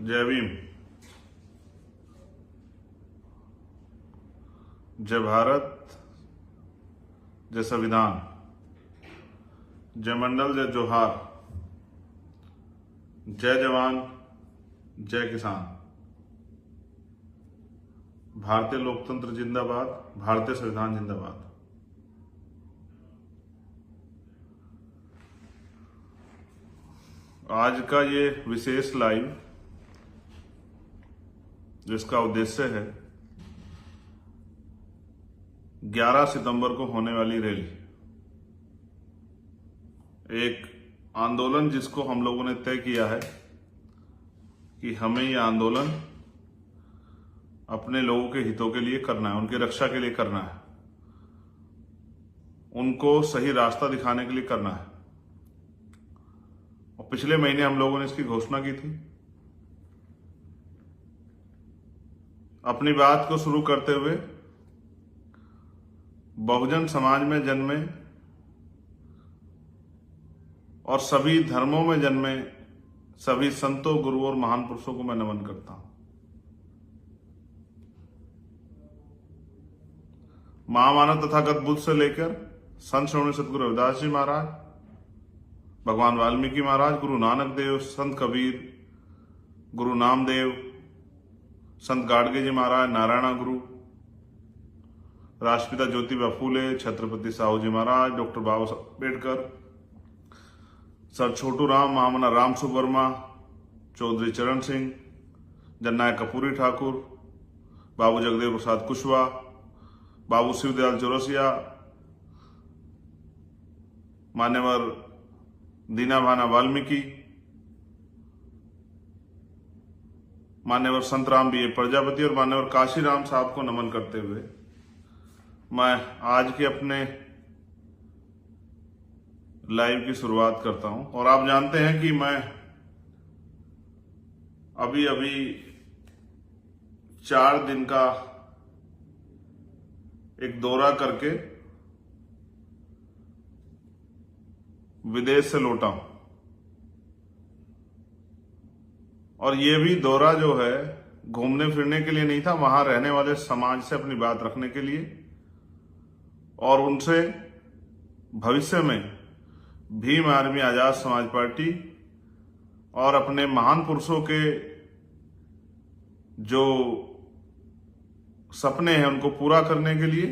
जय भीम, जय भारत, जय संविधान, जय मंडल, जय जोहार, जय जवान, जय किसान। भारतीय लोकतंत्र जिंदाबाद, भारतीय संविधान जिंदाबाद। आज का ये विशेष लाइव जिसका उद्देश्य है 11 सितंबर को होने वाली रैली, एक आंदोलन जिसको हम लोगों ने तय किया है कि हमें ये आंदोलन अपने लोगों के हितों के लिए करना है, उनकी रक्षा के लिए करना है, उनको सही रास्ता दिखाने के लिए करना है। और पिछले महीने हम लोगों ने इसकी घोषणा की थी। अपनी बात को शुरू करते हुए बहुजन समाज में जन्मे और सभी धर्मों में जन्मे सभी संतों, गुरुओं और महान पुरुषों को मैं नमन करता हूं। महामानव तथागत बुद्ध से लेकर संत श्रोमणी सतगुरु रविदास जी महाराज, भगवान वाल्मीकि महाराज, गुरु नानक देव, संत कबीर, गुरु नामदेव, संत गाडगे जी महाराज, नारायण गुरु, राष्ट्रपिता ज्योतिबा फूले, छत्रपति साहू जी महाराज, डॉक्टर बाबा साहब अम्बेडकर, सर छोटू राम, महामना राम सुवर्मा, चौधरी चरण सिंह, जननायक कपूरी ठाकुर, बाबू जगदेव प्रसाद कुशवाहा, बाबू शिवदयाल चौरसिया, मान्यवर दीना भाना वाल्मीकि, मान्यवर संतराम बी ए प्रजापति और मान्यवर काशीराम साहब को नमन करते हुए मैं आज के अपने लाइव की शुरुआत करता हूं। और आप जानते हैं कि मैं अभी 4 दिन का एक दौरा करके विदेश से लौटा हूं। और ये भी दौरा जो है घूमने फिरने के लिए नहीं था, वहां रहने वाले समाज से अपनी बात रखने के लिए और उनसे भविष्य में भीम आर्मी आजाद समाज पार्टी और अपने महान पुरुषों के जो सपने हैं उनको पूरा करने के लिए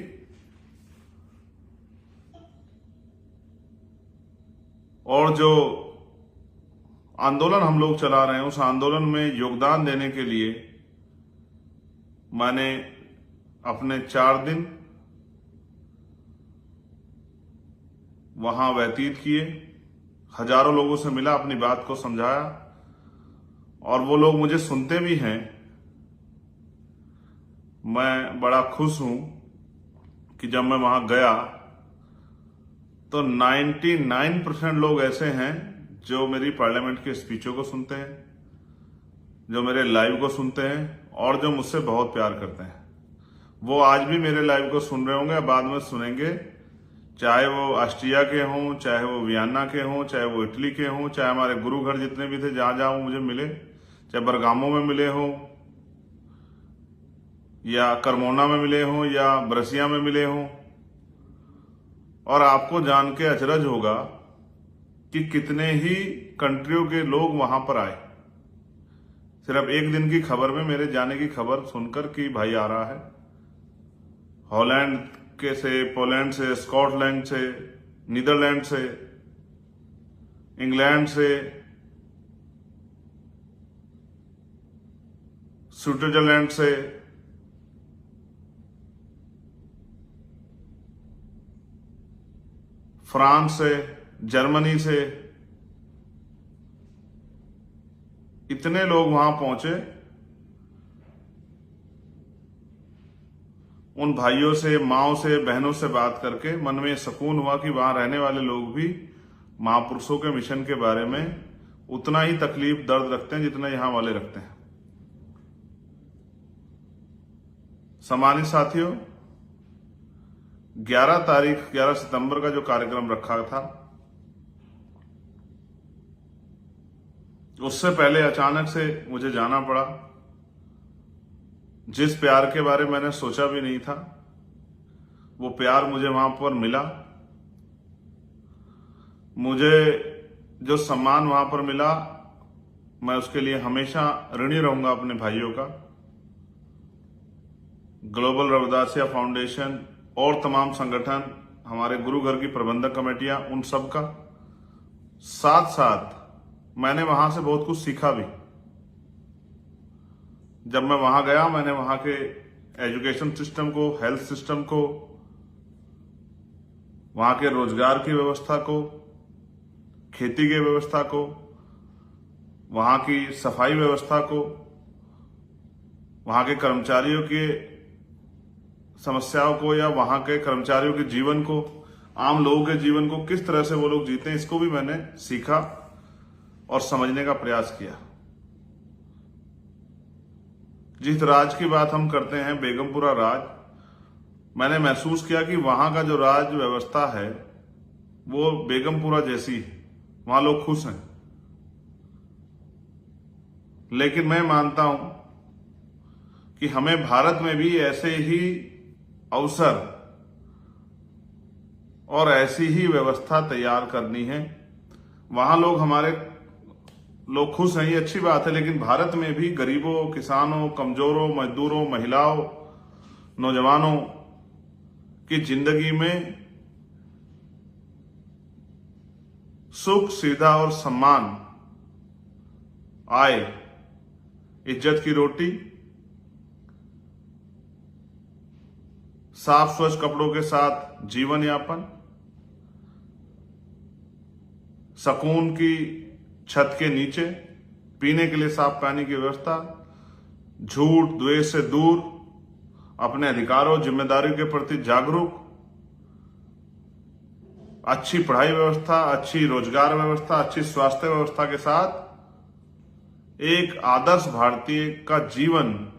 और जो आंदोलन हम लोग चला रहे हैं उस आंदोलन में योगदान देने के लिए मैंने अपने 4 दिन वहां व्यतीत किए। हजारों लोगों से मिला, अपनी बात को समझाया और वो लोग मुझे सुनते भी हैं। मैं बड़ा खुश हूं कि जब मैं वहां गया तो 99% लोग ऐसे हैं जो मेरी पार्लियामेंट के स्पीचों को सुनते हैं, जो मेरे लाइव को सुनते हैं और जो मुझसे बहुत प्यार करते हैं। वो आज भी मेरे लाइव को सुन रहे होंगे, बाद में सुनेंगे, चाहे वो ऑस्ट्रिया के हों, चाहे वो वियना के हों, चाहे वो इटली के हों, चाहे हमारे गुरु घर जितने भी थे जहां जहां वो मुझे मिले, चाहे बरगामो में मिले हों या करमोना में मिले हों या ब्रसिया में मिले हों। और आपको जान के अचरज होगा कि कितने ही कंट्रियों के लोग वहां पर आए, सिर्फ एक दिन की खबर में मेरे जाने की खबर सुनकर कि भाई आ रहा है हॉलैंड के से, पोलैंड से, स्कॉटलैंड से, नीदरलैंड से, इंग्लैंड से, स्विट्जरलैंड से, फ्रांस से, जर्मनी से, इतने लोग वहां पहुंचे। उन भाइयों से, माओ से, बहनों से बात करके मन में सुकून हुआ कि वहां रहने वाले लोग भी महापुरुषों के मिशन के बारे में उतना ही तकलीफ, दर्द रखते हैं जितना यहां वाले रखते हैं। सम्मानित साथियों, 11 सितंबर का जो कार्यक्रम रखा था उससे पहले अचानक से मुझे जाना पड़ा। जिस प्यार के बारे में मैंने सोचा भी नहीं था, वो प्यार मुझे वहां पर मिला। मुझे जो सम्मान वहां पर मिला, मैं उसके लिए हमेशा ऋणी रहूंगा अपने भाइयों का। ग्लोबल रविदासिया फाउंडेशन और तमाम संगठन, हमारे गुरु घर की प्रबंधक कमेटियां, उन सब का। साथ साथ मैंने वहां से बहुत कुछ सीखा भी। जब मैं वहां गया, मैंने वहां के एजुकेशन सिस्टम को, हेल्थ सिस्टम को, वहां के रोजगार की व्यवस्था को, खेती की व्यवस्था को, वहां की सफाई व्यवस्था को, वहां के कर्मचारियों के समस्याओं को, या वहां के कर्मचारियों के जीवन को, आम लोगों के जीवन को किस तरह से वो लोग जीते हैं, इसको भी मैंने सीखा और समझने का प्रयास किया। जिस राज की बात हम करते हैं, बेगमपुरा राज, मैंने महसूस किया कि वहां का जो राज व्यवस्था है वो बेगमपुरा जैसी है। वहां लोग खुश हैं। लेकिन मैं मानता हूं कि हमें भारत में भी ऐसे ही अवसर और ऐसी ही व्यवस्था तैयार करनी है। वहां लोग, हमारे लोग खुश हैं, ये अच्छी बात है, लेकिन भारत में भी गरीबों, किसानों, कमजोरों, मजदूरों, महिलाओं, नौजवानों की जिंदगी में सुख, सुविधा और सम्मान आए, इज्जत की रोटी, साफ स्वच्छ कपड़ों के साथ जीवन यापन, सुकून की छत के नीचे पीने के लिए साफ पानी की व्यवस्था, झूठ द्वेष से दूर, अपने अधिकारों जिम्मेदारियों के प्रति जागरूक, अच्छी पढ़ाई व्यवस्था, अच्छी रोजगार व्यवस्था, अच्छी स्वास्थ्य व्यवस्था के साथ एक आदर्श भारतीय का जीवन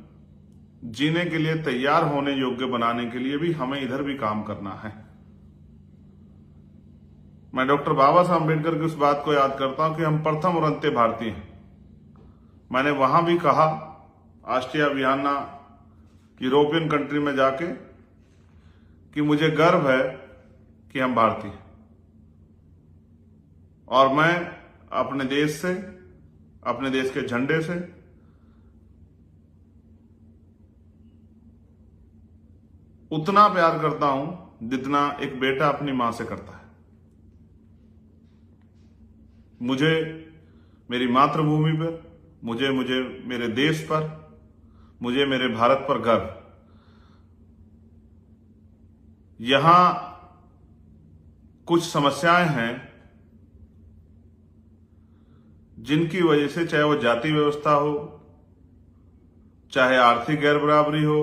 जीने के लिए तैयार होने योग्य बनाने के लिए भी हमें इधर भी काम करना है। मैं डॉक्टर बाबा साहब अम्बेडकर की उस बात को याद करता हूं कि हम प्रथम और अंत्य भारतीय हैं। मैंने वहां भी कहा, ऑस्ट्रिया, वियना, यूरोपियन कंट्री में जाके, कि मुझे गर्व है कि हम भारतीय हैं और मैं अपने देश से, अपने देश के झंडे से उतना प्यार करता हूं जितना एक बेटा अपनी मां से करता है। मुझे मेरी मातृभूमि पर, मुझे मेरे देश पर, मुझे मेरे भारत पर गर्व। यहां कुछ समस्याएं हैं जिनकी वजह से, चाहे वो जाति व्यवस्था हो, चाहे आर्थिक गैर बराबरी हो,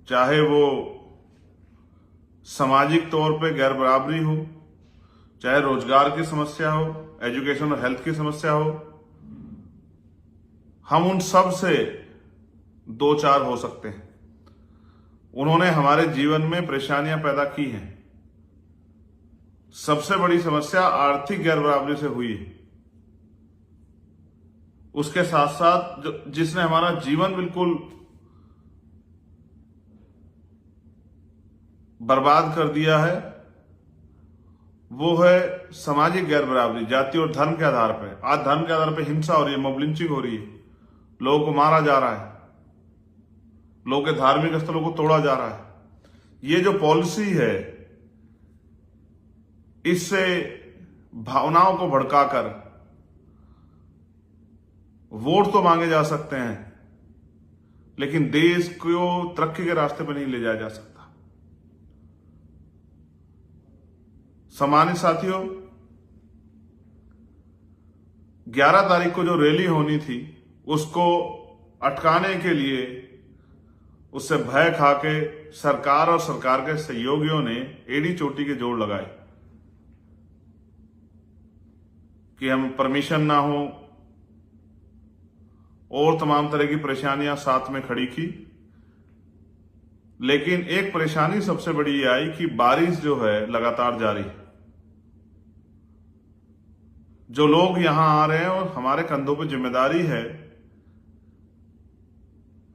चाहे वो सामाजिक तौर पे गैर बराबरी हो, चाहे रोजगार की समस्या हो, एजुकेशन और हेल्थ की समस्या हो, हम उन सब से दो चार हो सकते हैं। उन्होंने हमारे जीवन में परेशानियां पैदा की हैं। सबसे बड़ी समस्या आर्थिक गैर बराबरी से हुई है। उसके साथ साथ जिसने हमारा जीवन बिल्कुल बर्बाद कर दिया है, वो है सामाजिक गैर बराबरी, जाति और धर्म के आधार पर। आज धर्म के आधार पर हिंसा हो रही है, मॉब लिंचिंग हो रही है, लोगों को मारा जा रहा है, लोगों के धार्मिक स्थलों को तोड़ा जा रहा है। ये जो पॉलिसी है, इससे भावनाओं को भड़काकर वोट तो मांगे जा सकते हैं, लेकिन देश को तरक्की के रास्ते पर नहीं ले जाया जा सकता। सम्मानित साथियों, 11 तारीख को जो रैली होनी थी, उसको अटकाने के लिए, उससे भय खाके सरकार और सरकार के सहयोगियों ने एड़ी चोटी के जोड़ लगाए कि हम परमिशन ना हो, और तमाम तरह की परेशानियां साथ में खड़ी की। लेकिन एक परेशानी सबसे बड़ी ये आई कि बारिश जो है लगातार जारी है। जो लोग यहां आ रहे हैं और हमारे कंधों पे जिम्मेदारी है।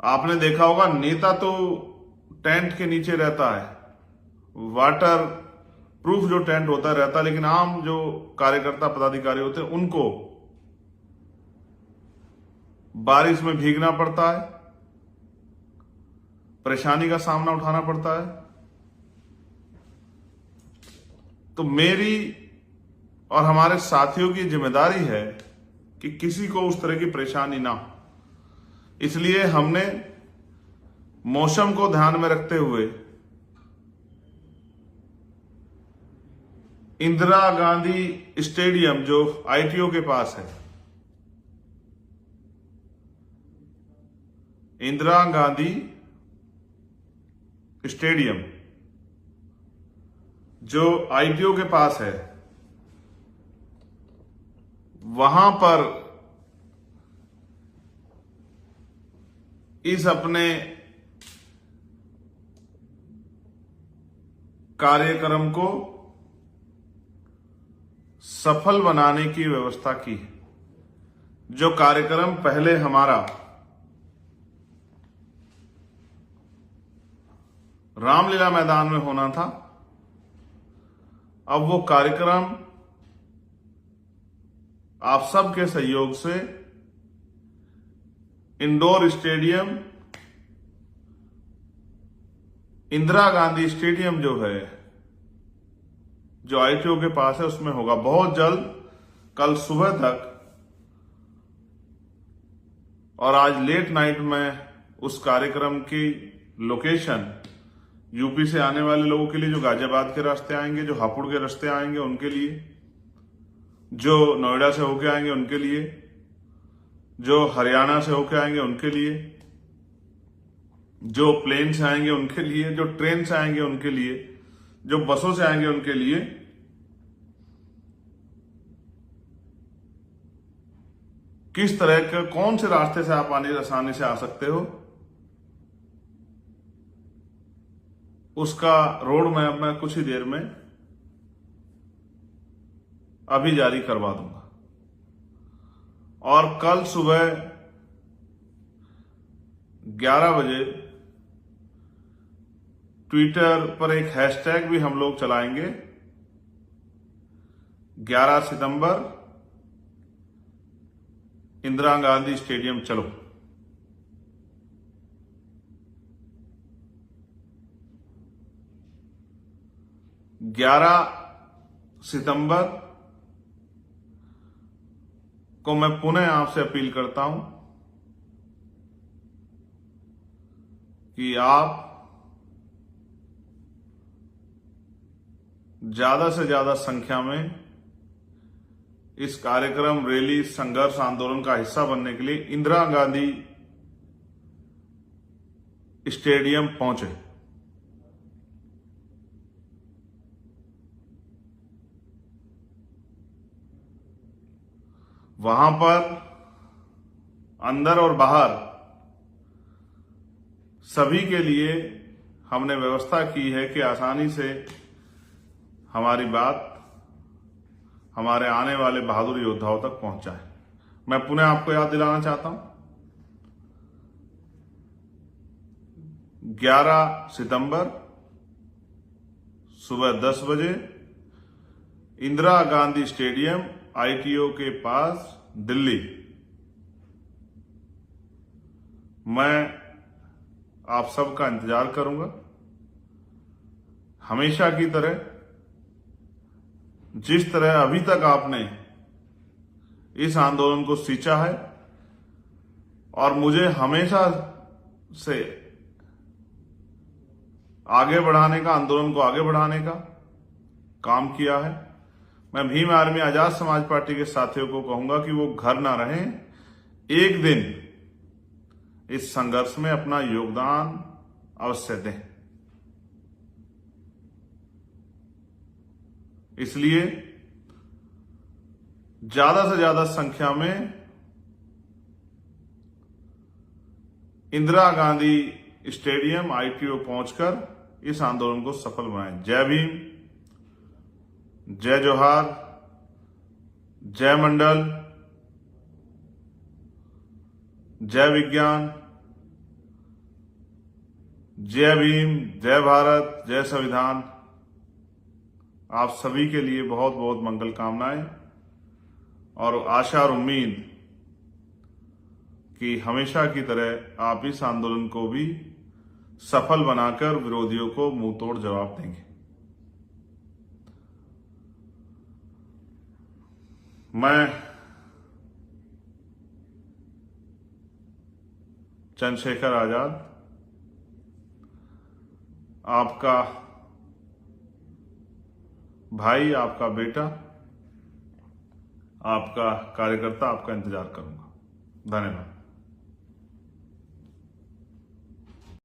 आपने देखा होगा नेता तो टेंट के नीचे रहता है, वाटर प्रूफ जो टेंट होता रहता है, लेकिन आम जो कार्यकर्ता पदाधिकारी होते हैं उनको बारिश में भीगना पड़ता है, परेशानी का सामना उठाना पड़ता है। तो मेरी और हमारे साथियों की जिम्मेदारी है कि किसी को उस तरह की परेशानी ना हो। इसलिए हमने मौसम को ध्यान में रखते हुए इंदिरा गांधी स्टेडियम जो आईटीओ के पास है, इंदिरा गांधी स्टेडियम जो आईटीओ के पास है, वहां पर इस अपने कार्यक्रम को सफल बनाने की व्यवस्था की है। जो कार्यक्रम पहले हमारा रामलीला मैदान में होना था, अब वो कार्यक्रम आप सबके सहयोग से indoor stadium Indira Gandhi stadium जो है, जो आईटीओ के पास है, उसमें होगा बहुत जल्द, कल सुबह तक। और आज लेट नाइट में उस कार्यक्रम की लोकेशन यूपी से आने वाले लोगों के लिए, जो गाजियाबाद के रास्ते आएंगे, जो हापुड़ के रास्ते आएंगे उनके लिए, जो नोएडा से होके आएंगे उनके लिए, जो हरियाणा से होके आएंगे उनके लिए, जो प्लेन से आएंगे उनके लिए, जो ट्रेन से आएंगे उनके लिए, जो बसों से आएंगे उनके लिए। किस तरह के कौन से रास्ते से आप आसानी से आ सकते हो, उसका रोड मैप मैं कुछ ही देर में अभी जारी करवा दूंगा। और कल सुबह 11 बजे ट्विटर पर एक हैशटैग भी हम लोग चलाएंगे, 11 सितंबर इंदिरा गांधी स्टेडियम चलो। सितंबर को मैं पुनः आपसे अपील करता हूं कि आप ज्यादा से ज्यादा संख्या में इस कार्यक्रम, रैली, संघर्ष आंदोलन का हिस्सा बनने के लिए इंदिरा गांधी स्टेडियम पहुंचे। वहां पर अंदर और बाहर सभी के लिए हमने व्यवस्था की है कि आसानी से हमारी बात हमारे आने वाले बहादुर योद्धाओं तक पहुंचाए। मैं पुनः आपको याद दिलाना चाहता हूं, 11 सितंबर सुबह 10 बजे इंदिरा गांधी स्टेडियम, आईटीओ के पास, दिल्ली। मैं आप सबका इंतजार करूंगा। हमेशा की तरह, जिस तरह अभी तक आपने इस आंदोलन को सींचा है और मुझे हमेशा से आगे बढ़ाने का, आंदोलन को आगे बढ़ाने का काम किया है, मैं भीम आर्मी आजाद समाज पार्टी के साथियों को कहूंगा कि वो घर ना रहें, एक दिन इस संघर्ष में अपना योगदान अवश्य दें। इसलिए ज्यादा से ज्यादा संख्या में इंदिरा गांधी स्टेडियम, आईटीओ पहुंचकर इस आंदोलन को सफल बनाएं। जय भीम, जय जोहार, जय मंडल, जय विज्ञान, जय भीम, जय भारत, जय संविधान। आप सभी के लिए बहुत बहुत मंगल कामनाएं और आशा और उम्मीद कि हमेशा की तरह आप इस आंदोलन को भी सफल बनाकर विरोधियों को मुंहतोड़ जवाब देंगे। मैं चंद्रशेखर आजाद, आपका भाई, आपका बेटा, आपका कार्यकर्ता, आपका इंतजार करूंगा। धन्यवाद।